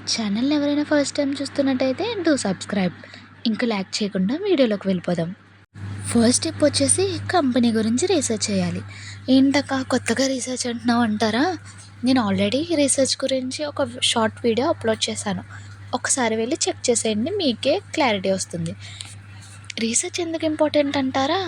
ఛానల్‌ని ఎవరైనా first time చూస్తున్నట్టయితే డూ సబ్స్క్రైబ్. ఇంక ల్యాగ్ చేయకుండా వీడియోలోకి వెళ్ళిపోదాం. ఫస్ట్ టిప్ వచ్చేసి కంపెనీ గురించి రీసెర్చ్ చేయాలి. ఏంటక్కా కొత్తగా రీసెర్చ్ అంటున్నావు అంటారా? నేను ఆల్రెడీ రీసెర్చ్ గురించి ఒక షార్ట్ వీడియో అప్లోడ్ చేశాను. ఒకసారి వెళ్ళి చెక్ చేసేయండి, మీకే క్లారిటీ వస్తుంది. రీసెర్చ్ ఎందుకు ఇంపార్టెంట్ అంటారా?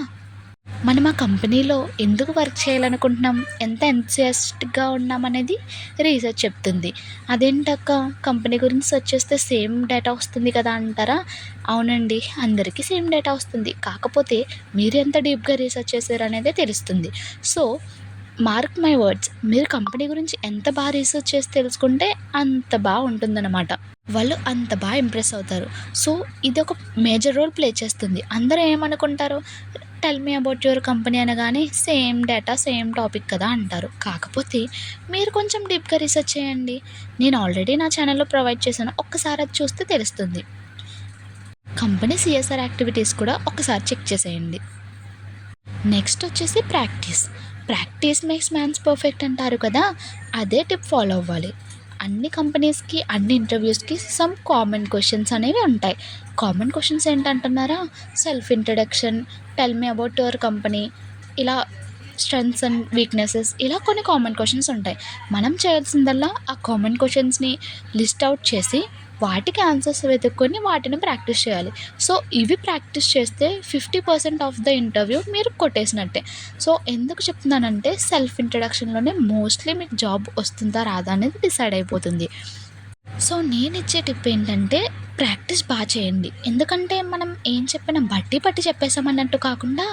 మనం ఆ కంపెనీలో ఎందుకు వర్క్ చేయాలనుకుంటున్నాం, ఎంత ఎంతూసియాస్టిక్‌గా ఉన్నామనేది రీసెర్చ్ చెప్తుంది. అదేంటక్కా కంపెనీ గురించి సెర్చ్ చేస్తే సేమ్ డేటా వస్తుంది కదా అంటారా? అవునండి, అందరికీ సేమ్ డేటా వస్తుంది. కాకపోతే మీరు ఎంత డీప్‌గా రీసెర్చ్ చేశారనేదే తెలుస్తుంది. సో, మార్క్ మై వర్డ్స్, మీరు కంపెనీ గురించి ఎంత రీసెర్చ్ చేసి తెలుసుకుంటే అంత ఉంటుందన్నమాట. వాళ్ళు అంత ఇంప్రెస్ అవుతారు. సో, ఇదొక మేజర్ రోల్ ప్లే చేస్తుంది. అందరూ ఏమనుకుంటారు, tell me about your company అనగానే సేమ్ డేటా, సేమ్ టాపిక్ కదా అంటారు. కాకపోతే మీరు కొంచెం డీప్‌గా రీసెర్చ్ చేయండి. నేను ఆల్రెడీ నా ఛానల్‌లో ప్రొవైడ్ చేశాను. ఒక్కసారి అది చూస్తే తెలుస్తుంది. కంపెనీ సీఎస్ఆర్ యాక్టివిటీస్ కూడా ఒకసారి చెక్ చేసేయండి. నెక్స్ట్ వచ్చేసి ప్రాక్టీస్ మేక్స్ మ్యాన్స్ పర్ఫెక్ట్ అంటారు కదా, అదే టిప్ ఫాలో అవ్వాలి. అన్ని కంపెనీస్కి, అన్ని ఇంటర్వ్యూస్కి సమ్ కామన్ క్వశ్చన్స్ అనేవి ఉంటాయి. కామన్ క్వశ్చన్స్ ఏంటంటున్నారా? Self introduction, tell me about your company, ఇలా స్ట్రెంగ్త్స్ అండ్ వీక్నెసెస్, ఇలా కొన్ని కామన్ క్వశ్చన్స్ ఉంటాయి. మనం చేయాల్సిందల్లా ఆ కామన్ క్వశ్చన్స్ని లిస్ట్ అవుట్ చేసి వాటికి ఆన్సర్స్ వెతుక్కొని వాటిని ప్రాక్టీస్ చేయాలి. సో, ఇవి ప్రాక్టీస్ చేస్తే 50% ఆఫ్ ద ఇంటర్వ్యూ మీరు కొట్టేసినట్టే. సో, ఎందుకు చెప్తున్నానంటే సెల్ఫ్ ఇంట్రడక్షన్‌లోనే మోస్ట్‌లీ మీకు జాబ్ వస్తుందా రాదా అనేది డిసైడ్ అయిపోతుంది. సో, నేనిచ్చే టిప్ ఏంటంటే ప్రాక్టీస్ చేయండి. ఎందుకంటే మనం ఏం చెప్పినా బట్టి పట్టి చెప్పేసామన్నట్టు కాకుండా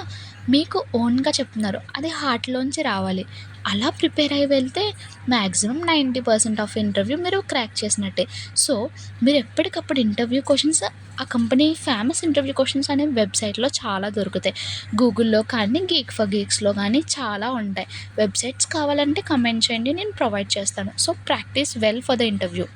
మీకు ఓన్‌గా చెప్తున్నారు. అది హార్ట్‌లోంచి రావాలి. అలా ప్రిపేర్ అయ్యి వెళ్తే మ్యాక్సిమం 90% ఆఫ్ ఇంటర్వ్యూ మీరు క్రాక్ చేసినట్టే. సో, మీరు ఎప్పటికప్పుడు ఇంటర్వ్యూ క్వెషన్స్, ఆ కంపెనీ ఫేమస్ ఇంటర్వ్యూ క్వెషన్స్ అనేవి వెబ్‌సైట్‌లో చాలా దొరుకుతాయి. గూగుల్‌లో కానీ, గీక్ ఫర్ గీక్స్‌లో కానీ చాలా ఉంటాయి. వెబ్‌సైట్స్ కావాలంటే కమెంట్ చేయండి, నేను ప్రొవైడ్ చేస్తాను. So, practice well for the interview.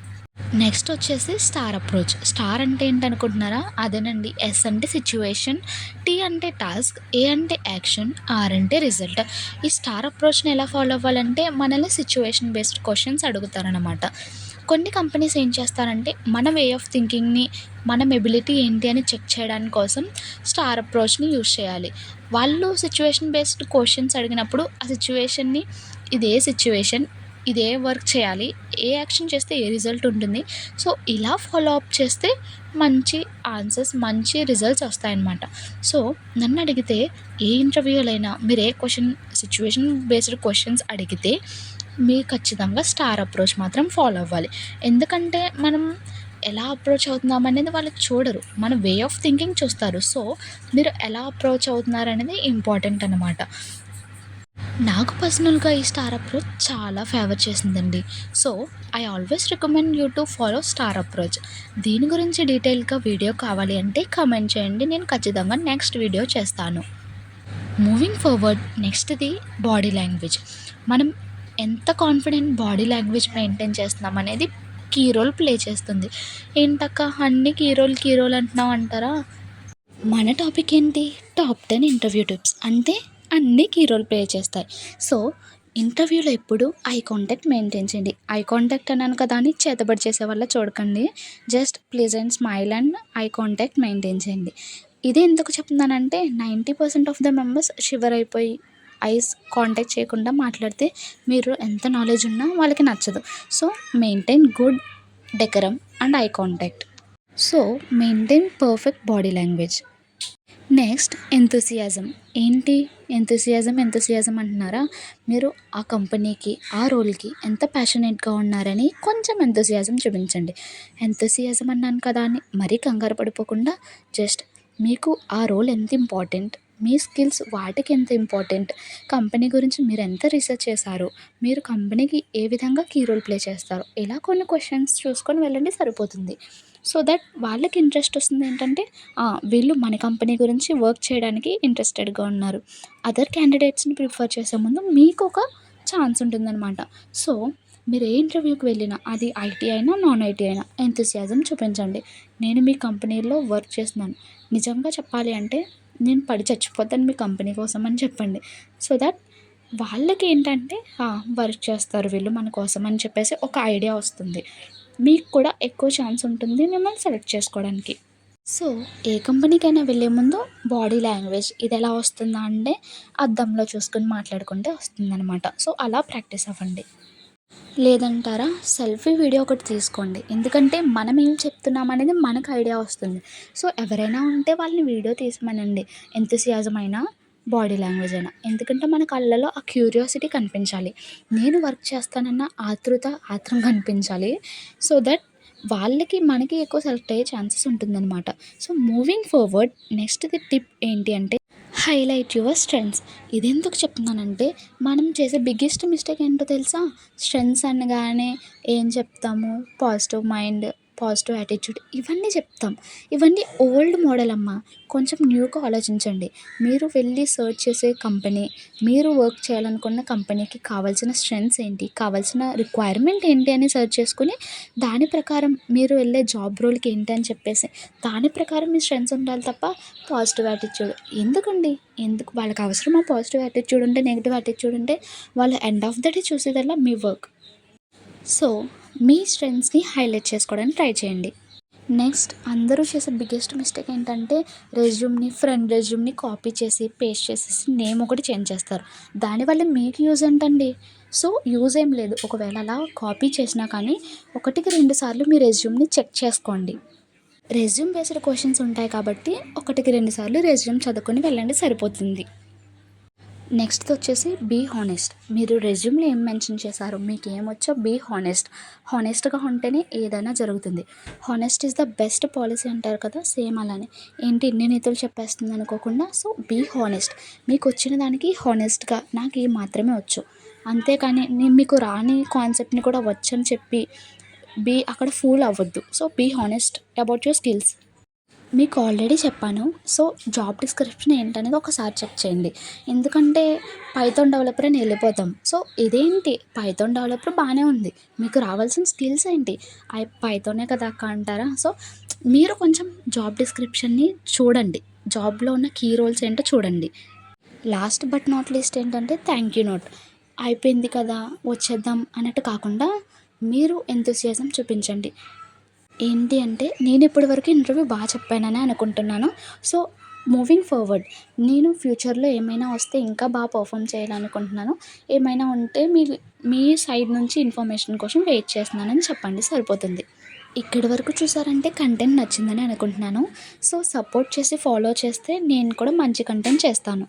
Next వచ్చేసి స్టార్ అప్రోచ్. స్టార్ అంటే ఏంటనుకుంటున్నారా? అదేనండి. ఎస్ అంటే సిచ్యువేషన్, టీ అంటే టాస్క్, ఏ అంటే యాక్షన్, ఆర్ అంటే రిజల్ట్. ఈ స్టార్ అప్రోచ్‌ని ఎలా ఫాలో అవ్వాలంటే మనల్ని సిచ్యువేషన్ బేస్డ్ క్వశ్చన్స్ అడుగుతారనమాట. కొన్ని కంపెనీస్ ఏం చేస్తారంటే మన వే ఆఫ్ థింకింగ్‌ని, మన ఎబిలిటీ ఏంటి అని చెక్ చేయడానికి కోసం స్టార్ అప్రోచ్‌ని యూజ్ చేయాలి. వాళ్ళు సిచ్యువేషన్ బేస్డ్ క్వశ్చన్స్ అడిగినప్పుడు ఆ సిచ్యువేషన్‌ని, ఇదే సిచ్యువేషన్, ఇదే వర్క్ చేయాలి, ఏ యాక్షన్ చేస్తే ఏ రిజల్ట్ ఉంటుంది. సో, ఇలా ఫాలో అప్ చేస్తే మంచి ఆన్సర్స్, మంచి రిజల్ట్స్ వస్తాయన్నమాట. సో, నన్ను అడిగితే ఏ ఇంటర్వ్యూలైనా మీరు ఏ క్వశ్చన్, సిచ్యువేషన్ బేస్డ్ క్వశ్చన్స్ అడిగితే మీరు ఖచ్చితంగా స్టార్ అప్రోచ్ మాత్రం ఫాలో అవ్వాలి. ఎందుకంటే మనం ఎలా అప్రోచ్ అవుతున్నాం అనేది వాళ్ళు చూడరు. మన వే ఆఫ్ థింకింగ్ చూస్తారు. సో, మీరు ఎలా అప్రోచ్ అవుతున్నారనేది ఇంపార్టెంట్ అనమాట. నాకు పర్సనల్‌గా ఈ స్టార్ అప్రోచ్ చాలా ఫేవర్ చేసిందండి. So, I always recommend you to follow star approach. దీని గురించి డీటెయిల్‌గా వీడియో కావాలి అంటే కామెంట్ చేయండి. నేను ఖచ్చితంగా నెక్స్ట్ వీడియో చేస్తాను. మూవింగ్ ఫార్వర్డ్, నెక్స్ట్‌ది బాడీ లాంగ్వేజ్. మనం ఎంత కాన్ఫిడెంట్ బాడీ లాంగ్వేజ్ మెయింటైన్ చేస్తున్నాం అనేది కీ రోల్ ప్లే చేస్తుంది. ఏంటక్కా అన్నీ కీ రోల్ అంటున్నావు అంటారా? మన టాపిక్ ఏంటి? Top 10 interview tips. అంటే అన్నీ కీ రోల్ ప్లే చేస్తాయి. సో, ఇంటర్వ్యూలో ఎప్పుడు ఐ కాంటాక్ట్ మెయింటైన్ చేయండి. ఐ కాంటాక్ట్ అన్నాను కదా అని చేతబడి చేసే వాళ్ళ చూడకండి. Just pleasant smile and eye contact maintain చేయండి. ఇది ఎందుకు చెప్తున్నానంటే 90% ఆఫ్ ద మెంబర్స్ షివర్ అయిపోయి ఐస్ కాంటాక్ట్ చేయకుండా మాట్లాడితే మీరు ఎంత నాలెడ్జ్ ఉన్నా వాళ్ళకి నచ్చదు. So, maintain good decorum and eye contact. So, maintain perfect body language. Next ఎంతూసియాజం. ఏంటి ఎంతూసియాజం అంటున్నారా? మీరు ఆ కంపెనీకి, ఆ రోల్‌కి ఎంత ప్యాషనేట్‌గా ఉన్నారని కొంచెం ఎంతూసియాజం చూపించండి. ఎంతూసియాజం అన్నాను కదా అని మరీ కంగారు పడిపోకుండా జస్ట్ మీకు ఆ రోల్ ఎంత ఇంపార్టెంట్, మీ స్కిల్స్ వాటికి ఎంత ఇంపార్టెంట్, కంపెనీ గురించి మీరు ఎంత రీసెర్చ్ చేశారో, మీరు కంపెనీకి ఏ విధంగా కీ రోల్ ప్లే చేస్తారో, ఇలా కొన్ని క్వెషన్స్ చూసుకొని వెళ్ళండి సరిపోతుంది. సో దట్ వాళ్ళకి ఇంట్రెస్ట్ వస్తుంది ఏంటంటే వీళ్ళు మన కంపెనీ గురించి వర్క్ చేయడానికి ఇంట్రెస్టెడ్‌గా ఉన్నారు. అదర్ క్యాండిడేట్స్‌ని ప్రిఫర్ చేసే ముందు మీకు ఒక ఛాన్స్ ఉంటుందనమాట. సో, మీరు ఏ ఇంటర్వ్యూకి వెళ్ళినా అది ఐటీ అయినా, నాన్ ఐటీ అయినా ఎంతూసియాజం చూపించండి. నేను మీ కంపెనీలో వర్క్ చేస్తున్నాను. నిజంగా చెప్పాలి అంటే నేను పడి చచ్చిపోతాను మీ కంపెనీ కోసం అని చెప్పండి. సో దట్ వాళ్ళకేంటంటే వర్క్ చేస్తారు వీళ్ళు మన కోసం అని చెప్పేసి ఒక ఐడియా వస్తుంది. మీకు కూడా ఎక్కువ ఛాన్స్ ఉంటుంది మిమ్మల్ని సెలెక్ట్ చేసుకోవడానికి. సో, ఏ కంపెనీకైనా వెళ్ళే ముందు బాడీ లాంగ్వేజ్ ఇది ఎలా వస్తుందా అంటే అద్దంలో చూసుకొని మాట్లాడుకుంటే వస్తుందనమాట. సో, అలా ప్రాక్టీస్ అవ్వండి. లేదంటారా? సెల్ఫీ వీడియో ఒకటి తీసుకోండి. ఎందుకంటే మనం ఏం చెప్తున్నామనేది మనకు ఐడియా వస్తుంది. సో, ఎవరైనా ఉంటే వాళ్ళని వీడియో తీయమనండి. ఎంతూసియాజం అయినా, బాడీ లాంగ్వేజ్ అయినా. ఎందుకంటే మన కళ్ళలో ఆ క్యూరియాసిటీ కనిపించాలి. నేను వర్క్ చేస్తానన్న ఆత్రం కనిపించాలి. సో దట్ వాళ్ళకి, మనకి ఎక్కువ సెలెక్ట్ అయ్యే ఛాన్సెస్ ఉంటుందనమాట. సో, మూవింగ్ ఫార్వర్డ్ నెక్స్ట్‌ది టిప్ ఏంటి అంటే హైలైట్ యువర్ స్ట్రెంగ్త్స్. ఇదెందుకు చెప్తున్నానంటే, మనం చేసే బిగ్గెస్ట్ మిస్టేక్ ఏంటో తెలుసా? స్ట్రెంగ్త్స్ అనగానే ఏం చెప్తాము? పాజిటివ్ మైండ్, పాజిటివ్ యాటిట్యూడ్ ఇవన్నీ చెప్తాం. ఇవన్నీ ఓల్డ్ మోడల్ అమ్మ. కొంచెం న్యూగా ఆలోచించండి. మీరు వెళ్ళి సెర్చ్ చేసే కంపెనీ, మీరు వర్క్ చేయాలనుకున్న కంపెనీకి కావాల్సిన స్ట్రెంగ్త్స్ ఏంటి? కావాల్సిన రిక్వైర్మెంట్ ఏంటి అని సెర్చ్ చేసుకొని, దాని ప్రకారం మీరు వెళ్ళే జాబ్ రోల్‌కి ఏంటి అని చెప్పేసి, దాని ప్రకారం మీ స్ట్రెంగ్త్స్ ఉండాలి తప్ప పాజిటివ్ యాటిట్యూడ్ ఎందుకండి? ఎందుకు? వాళ్ళకి అవసరమా పాజిటివ్ యాటిట్యూడ్ ఉంటే, నెగెటివ్ యాటిట్యూడ్ ఉంటే? వాళ్ళు ఎండ్ ఆఫ్ ద డే చూసేదల్లా మీ వర్క్. సో, మీ స్ట్రెంగ్త్స్‌ని హైలైట్ చేసుకోవడానికి ట్రై చేయండి. నెక్స్ట్ అందరూ చేసే బిగ్గెస్ట్ మిస్టేక్ ఏంటంటే, ఫ్రెండ్ రెజ్యూమ్‌ని కాపీ చేసి, పేస్ట్ చేసేసి నేమ్ ఒకటి చేంజ్ చేస్తారు. దానివల్ల మీకు యూజ్ ఏంటండి? సో, యూజ్ ఏం లేదు. ఒకవేళ అలా కాపీ చేసినా కానీ, ఒకటికి 2 సార్లు మీ రెజ్యూమ్‌ని చెక్ చేసుకోండి. రెజ్యూమ్ బేస్డ్ క్వెషన్స్ ఉంటాయి కాబట్టి, ఒకటికి 2 సార్లు రెజ్యూమ్ చదువుకొని వెళ్ళండి సరిపోతుంది. నెక్స్ట్‌ది వచ్చేసి బీ హానెస్ట్. మీరు రెజ్యూమ్‌లో ఏం మెన్షన్ చేశారో, మీకేమొచ్చో బీ హానెస్ట్. హానెస్ట్‌గా ఉంటేనే ఏదైనా జరుగుతుంది. Honest is the best policy అంటారు కదా! సేమ్ అలానే. ఏంటి ఇన్ని నీతులు చెప్పేస్తుంది అనుకోకుండా, సో బీ హానెస్ట్. మీకొచ్చిన దానికి హానెస్ట్‌గా నాకు ఈ మాత్రమే వచ్చు. అంతేకానీ నేను మీకు రాని కాన్సెప్ట్‌ని కూడా వచ్చని చెప్పి అక్కడ ఫూల్ అవ్వద్దు. So, be honest about your skills. మీకు ఆల్రెడీ చెప్పాను. సో, జాబ్ డిస్క్రిప్షన్ ఏంటనేది ఒకసారి చెక్ చేయండి. ఎందుకంటే పైథాన్ డెవలపర్ అని వెళ్ళిపోతాం. సో, ఇదేంటి పైథాన్ డెవలపర్ బానే ఉంది. మీకు రావాల్సిన స్కిల్స్ ఏంటి? పైథానే కదా అక్క అంటారా? సో, మీరు కొంచెం జాబ్ డిస్క్రిప్షన్‌ని చూడండి. జాబ్‌లో ఉన్న కీ రోల్స్ ఏంటో చూడండి. లాస్ట్ బట్ నాట్ లీస్ట్ ఏంటంటే థ్యాంక్ యూ నోట్. అయిపోయింది కదా! వచ్చేద్దాం అన్నట్టు కాకుండా మీరు ఎంతూసియాజం చూపించండి. ఏంటి అంటే నేను ఇప్పటి వరకు ఇంటర్వ్యూ చెప్పాననే అనుకుంటున్నాను. సో, మూవింగ్ ఫార్వర్డ్ నేను ఫ్యూచర్‌లో ఏమైనా వస్తే ఇంకా పర్ఫార్మ్ చేయాలనుకుంటున్నాను. ఏమైనా ఉంటే మీ సైడ్ నుంచి ఇన్ఫర్మేషన్ కోసం వెయిట్ చేస్తున్నానని చెప్పండి సరిపోతుంది. ఇక్కడి వరకు చూసారంటే కంటెంట్ నచ్చిందని అనుకుంటున్నాను. సో, సపోర్ట్ చేసి ఫాలో చేస్తే నేను కూడా మంచి కంటెంట్ చేస్తాను.